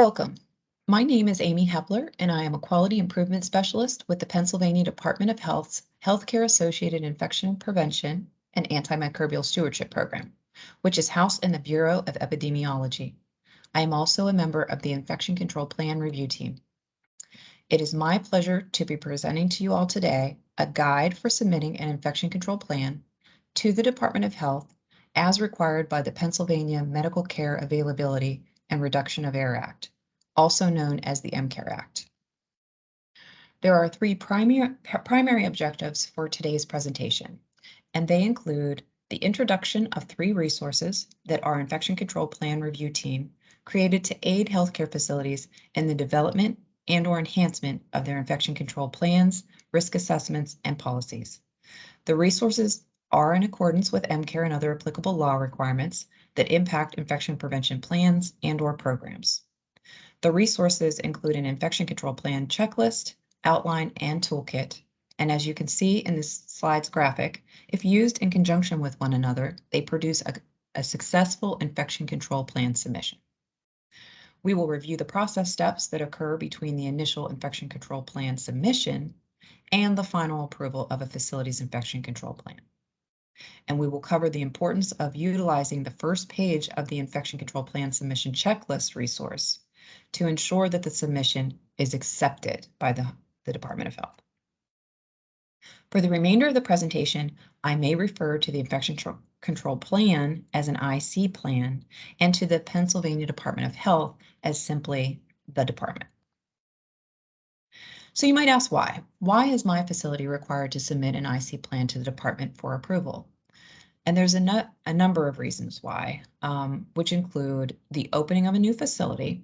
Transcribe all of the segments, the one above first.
Welcome. My name is Amy Hepler, and I am a Quality Improvement Specialist with the Pennsylvania Department of Health's Healthcare-Associated Infection Prevention and Antimicrobial Stewardship Program, which is housed in the Bureau of Epidemiology. I am also a member of the Infection Control Plan Review Team. It is my pleasure to be presenting to you all today a guide for submitting an infection control plan to the Department of Health as required by the Pennsylvania Medical Care Availability and Reduction of Error Act, also known as the MCARE Act. There are three primary objectives for today's presentation, and they include the introduction of three resources that our Infection Control Plan Review Team created to aid healthcare facilities in the development and/or enhancement of their infection control plans, risk assessments, and policies. The resources are in accordance with MCARE and other applicable law requirements that impact infection prevention plans and/or programs. The resources include an infection control plan checklist, outline, and toolkit. And as you can see in this slide's graphic, if used in conjunction with one another, they produce a successful infection control plan submission. We will review the process steps that occur between the initial infection control plan submission and the final approval of a facility's infection control plan. And we will cover the importance of utilizing the first page of the Infection Control Plan Submission Checklist resource to ensure that the submission is accepted by the Department of Health. For the remainder of the presentation, I may refer to the Infection Control Plan as an IC plan and to the Pennsylvania Department of Health as simply the department. So you might ask why. Why is my facility required to submit an IC plan to the department for approval? And there's a number of reasons why, which include the opening of a new facility,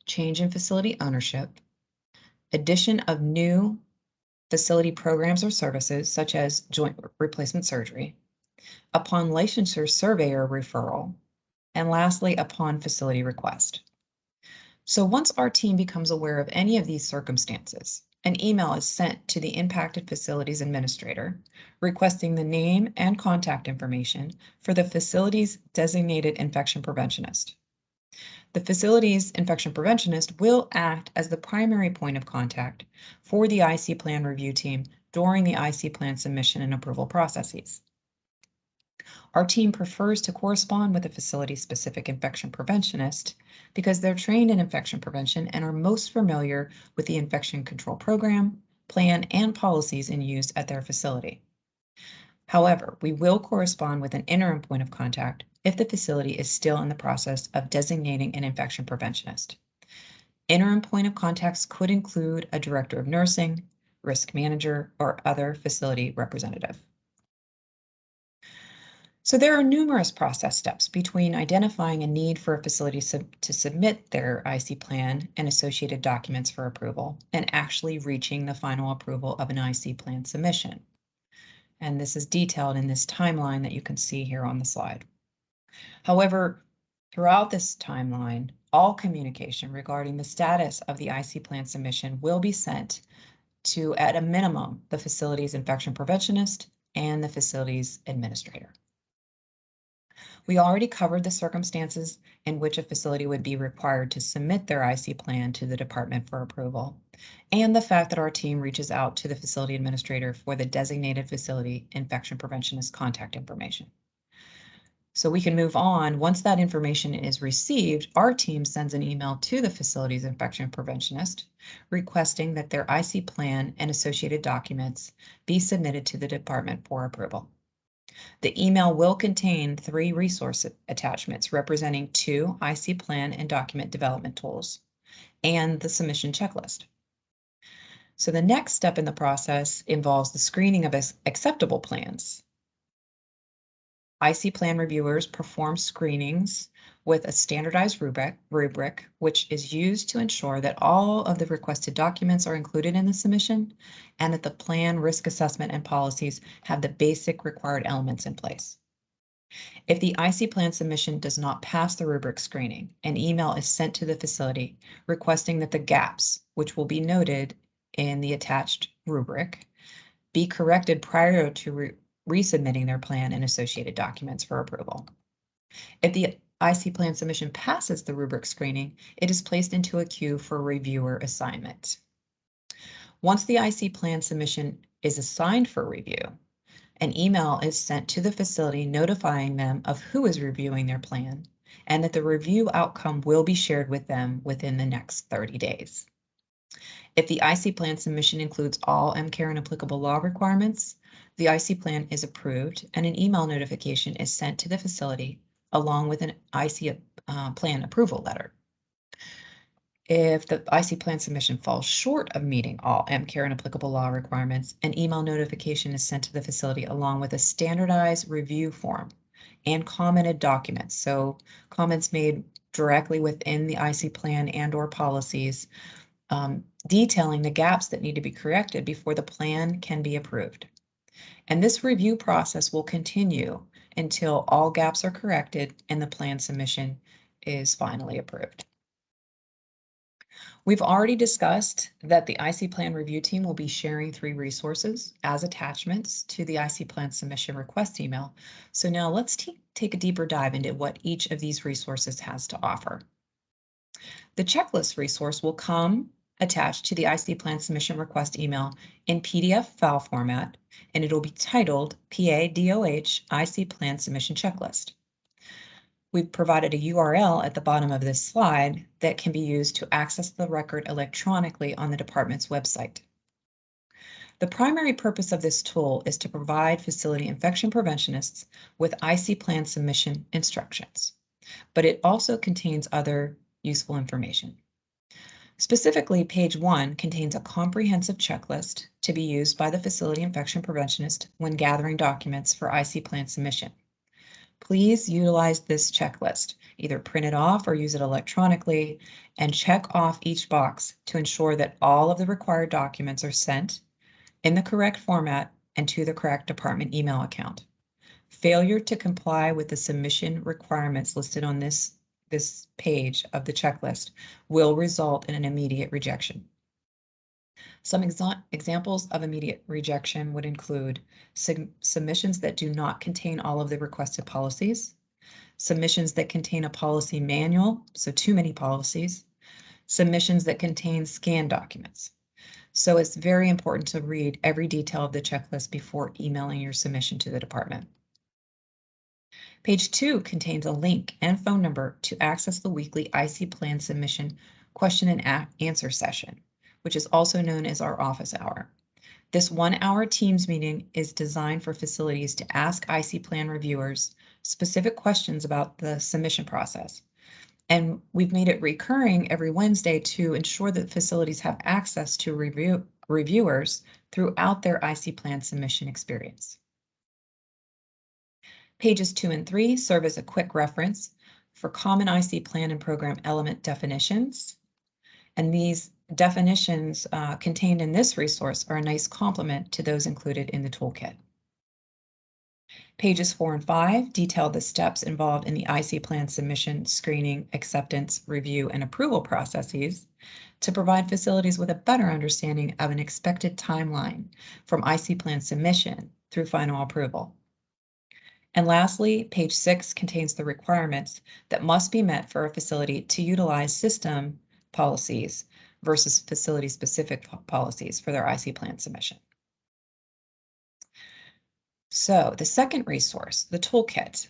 change in facility ownership, addition of new facility programs or services such as joint replacement surgery, upon licensure surveyor referral, and lastly, upon facility request. So once our team becomes aware of any of these circumstances, an email is sent to the impacted facility's administrator requesting the name and contact information for the facility's designated infection preventionist. The facility's infection preventionist will act as the primary point of contact for the IC plan review team during the IC plan submission and approval processes. Our team prefers to correspond with a facility-specific infection preventionist because they're trained in infection prevention and are most familiar with the infection control program, plan, and policies in use at their facility. However, we will correspond with an interim point of contact if the facility is still in the process of designating an infection preventionist. Interim point of contacts could include a director of nursing, risk manager, or other facility representative. So there are numerous process steps between identifying a need for a facility to submit their IC plan and associated documents for approval and actually reaching the final approval of an IC plan submission. And this is detailed in this timeline that you can see here on the slide. However, throughout this timeline, all communication regarding the status of the IC plan submission will be sent to, at a minimum, the facility's infection preventionist and the facility's administrator. We already covered the circumstances in which a facility would be required to submit their IC plan to the department for approval, and the fact that our team reaches out to the facility administrator for the designated facility infection preventionist contact information. So we can move on. Once that information is received, our team sends an email to the facility's infection preventionist requesting that their IC plan and associated documents be submitted to the department for approval. The email will contain 3 resource attachments representing 2 IC plan and document development tools and the submission checklist. So the next step in the process involves the screening of acceptable plans. IC plan reviewers perform screenings with a standardized rubric, which is used to ensure that all of the requested documents are included in the submission and that the plan, risk assessment, and policies have the basic required elements in place. If the IC plan submission does not pass the rubric screening, an email is sent to the facility requesting that the gaps, which will be noted in the attached rubric, be corrected prior to resubmitting their plan and associated documents for approval. If the IC plan submission passes the rubric screening, it is placed into a queue for reviewer assignment. Once the IC plan submission is assigned for review, an email is sent to the facility notifying them of who is reviewing their plan and that the review outcome will be shared with them within the next 30 days. If the IC plan submission includes all MCARE and applicable law requirements, the IC plan is approved and an email notification is sent to the facility along with an IC plan approval letter. If the IC plan submission falls short of meeting all MCARE and applicable law requirements, an email notification is sent to the facility along with a standardized review form and commented documents. So comments made directly within the IC plan and/or policies detailing the gaps that need to be corrected before the plan can be approved. And this review process will continue until all gaps are corrected and the plan submission is finally approved. We've already discussed that the IC plan review team will be sharing 3 resources as attachments to the IC plan submission request email. So now let's take a deeper dive into what each of these resources has to offer. The checklist resource will come attached to the IC plan submission request email in PDF file format, and it'll be titled PA DOH IC plan submission checklist. We've provided a URL at the bottom of this slide that can be used to access the record electronically on the department's website. The primary purpose of this tool is to provide facility infection preventionists with IC plan submission instructions, but it also contains other useful information. Specifically, page 1 contains a comprehensive checklist to be used by the facility infection preventionist when gathering documents for IC plan submission. Please utilize this checklist, either print it off or use it electronically, and check off each box to ensure that all of the required documents are sent in the correct format and to the correct department email account. Failure to comply with the submission requirements listed on this page of the checklist will result in an immediate rejection. Some examples of immediate rejection would include submissions that do not contain all of the requested policies, submissions that contain a policy manual, so too many policies, submissions that contain scanned documents. So it's very important to read every detail of the checklist before emailing your submission to the department. Page 2 contains a link and phone number to access the weekly IC plan submission question and answer session, which is also known as our office hour. This 1-hour Teams meeting is designed for facilities to ask IC plan reviewers specific questions about the submission process. And we've made it recurring every Wednesday to ensure that facilities have access to reviewers throughout their IC plan submission experience. Pages 2 and 3 serve as a quick reference for common IC plan and program element definitions. And these definitions contained in this resource are a nice complement to those included in the toolkit. Pages 4 and 5 detail the steps involved in the IC plan submission, screening, acceptance, review, and approval processes to provide facilities with a better understanding of an expected timeline from IC plan submission through final approval. And lastly, page 6 contains the requirements that must be met for a facility to utilize system policies versus facility-specific policies for their IC plan submission. So the second resource, the toolkit,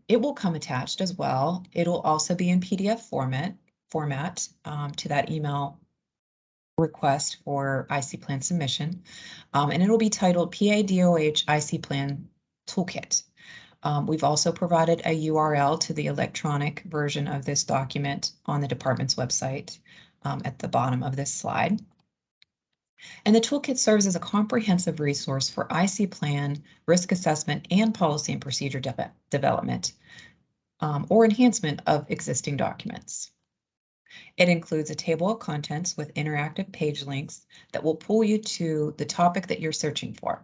it will come attached as well. It'll also be in PDF format to that email request for IC plan submission, and it'll be titled PA DOH IC Plan Toolkit. We've also provided a URL to the electronic version of this document on the department's website at the bottom of this slide. And the toolkit serves as a comprehensive resource for IC plan, risk assessment, and policy and procedure development or enhancement of existing documents. It includes a table of contents with interactive page links that will pull you to the topic that you're searching for.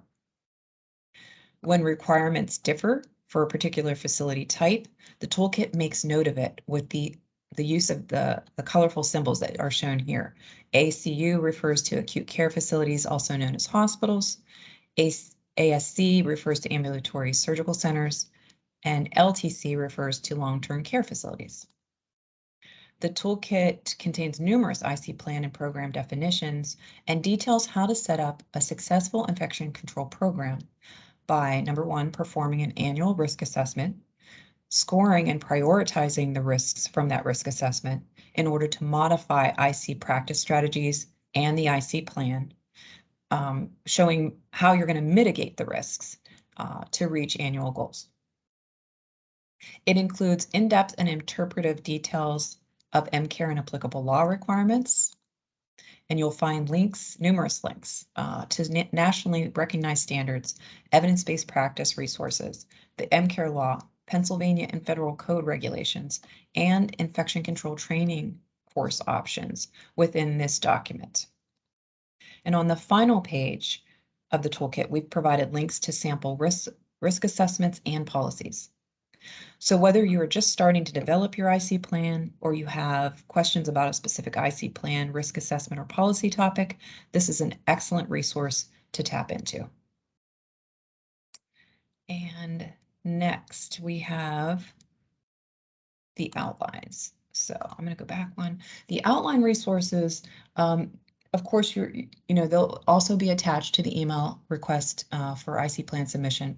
When requirements differ for a particular facility type, the toolkit makes note of it with the use of the colorful symbols that are shown here. ACU refers to acute care facilities, also known as hospitals. ASC refers to ambulatory surgical centers. and LTC refers to long-term care facilities. The toolkit contains numerous IC plan and program definitions and details how to set up a successful infection control program by, number one, performing an annual risk assessment, scoring and prioritizing the risks from that risk assessment in order to modify IC practice strategies and the IC plan, showing how you're going to mitigate the risks to reach annual goals. It includes in-depth and interpretive details of MCARE and applicable law requirements, and you'll find links, numerous links, to nationally recognized standards, evidence-based practice resources, the MCARE law, Pennsylvania and federal code regulations, and infection control training course options within this document. And on the final page of the toolkit, we've provided links to sample risk assessments and policies. So whether you are just starting to develop your IC plan or you have questions about a specific IC plan, risk assessment, or policy topic, this is an excellent resource to tap into. And next we have the outlines. So I'm going to go back one. The outline resources, of course, they'll also be attached to the email request for IC plan submission,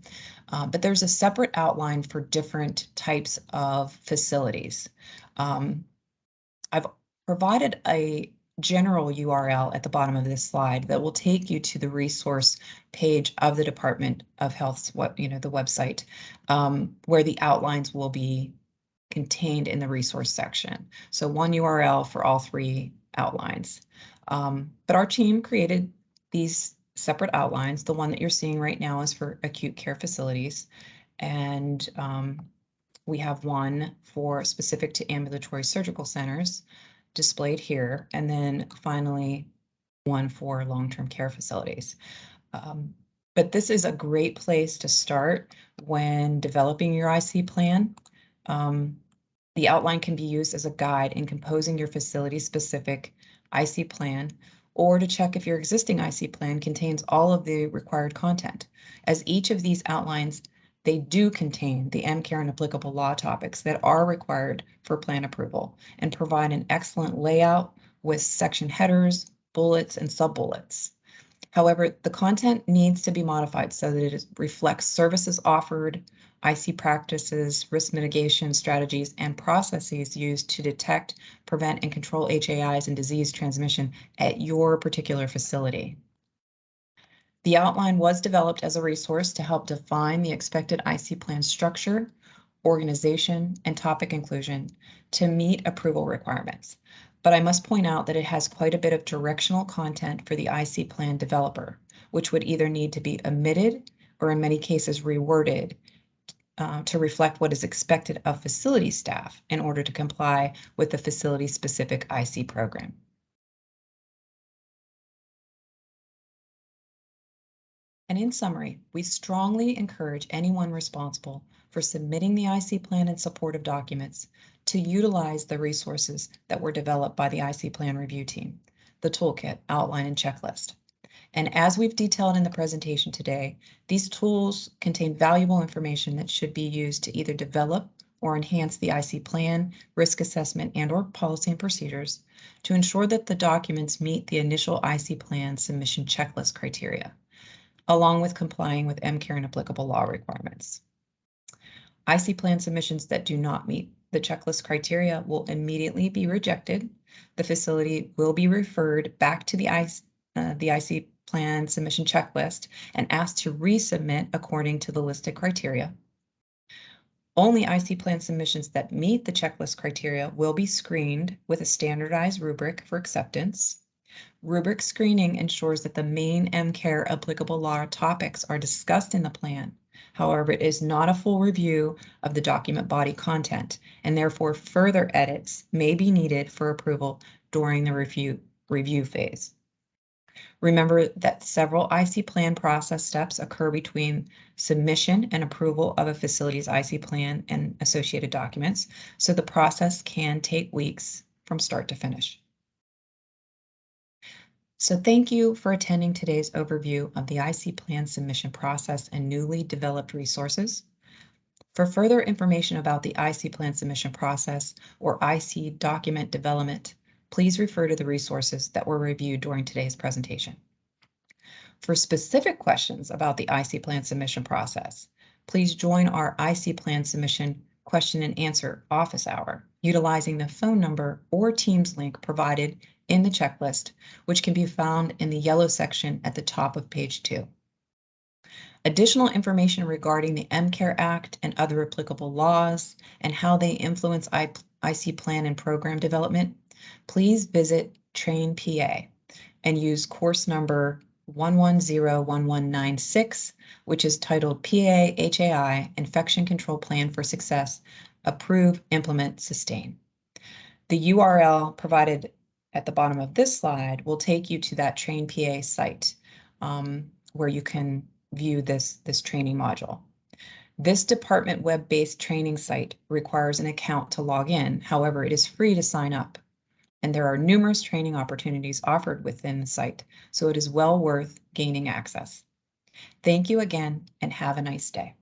but there's a separate outline for different types of facilities. I've provided a general URL at the bottom of this slide that will take you to the resource page of the Department of Health's the website, where the outlines will be contained in the resource section. So one URL for all three outlines. But our team created these separate outlines. The one that you're seeing right now is for acute care facilities. And we have one for specific to ambulatory surgical centers displayed here. And then finally, one for long-term care facilities. But this is a great place to start when developing your IC plan. The outline can be used as a guide in composing your facility-specific IC plan, or to check if your existing IC plan contains all of the required content. As each of these outlines, they do contain the MCARE and applicable law topics that are required for plan approval and provide an excellent layout with section headers, bullets, and sub-bullets. However, the content needs to be modified so that it reflects services offered, IC practices, risk mitigation strategies, and processes used to detect, prevent, and control HAIs and disease transmission at your particular facility. The outline was developed as a resource to help define the expected IC plan structure, organization, and topic inclusion to meet approval requirements. But I must point out that it has quite a bit of directional content for the IC plan developer, which would either need to be omitted or in many cases reworded to reflect what is expected of facility staff in order to comply with the facility-specific IC program. And in summary, we strongly encourage anyone responsible for submitting the IC plan and supportive documents to utilize the resources that were developed by the IC plan review team, the toolkit, outline, and checklist. And as we've detailed in the presentation today, these tools contain valuable information that should be used to either develop or enhance the IC plan, risk assessment, and/or policy and procedures to ensure that the documents meet the initial IC plan submission checklist criteria, along with complying with MCARE and applicable law requirements. IC plan submissions that do not meet the checklist criteria will immediately be rejected. The facility will be referred back to the IC plan submission checklist and asked to resubmit according to the listed criteria. Only IC plan submissions that meet the checklist criteria will be screened with a standardized rubric for acceptance. Rubric screening ensures that the main MCARE applicable law topics are discussed in the plan. However, it is not a full review of the document body content, and therefore further edits may be needed for approval during the review phase. Remember that several IC plan process steps occur between submission and approval of a facility's IC plan and associated documents, so the process can take weeks from start to finish. So thank you for attending today's overview of the IC plan submission process and newly developed resources. For further information about the IC plan submission process or IC document development, please refer to the resources that were reviewed during today's presentation. For specific questions about the IC plan submission process, please join our IC plan submission question and answer office hour utilizing the phone number or Teams link provided in the checklist, which can be found in the yellow section at the top of page 2. Additional information regarding the MCARE Act and other applicable laws and how they influence IC plan and program development, please visit Train PA and use course number 1101196, which is titled PA HAI Infection Control Plan for Success, Approve, Implement, Sustain. The URL provided at the bottom of this slide will take you to that Train PA site where you can view this training module. This department web-based training site requires an account to log in. However, it is free to sign up. And there are numerous training opportunities offered within the site, so it is well worth gaining access. Thank you again and have a nice day.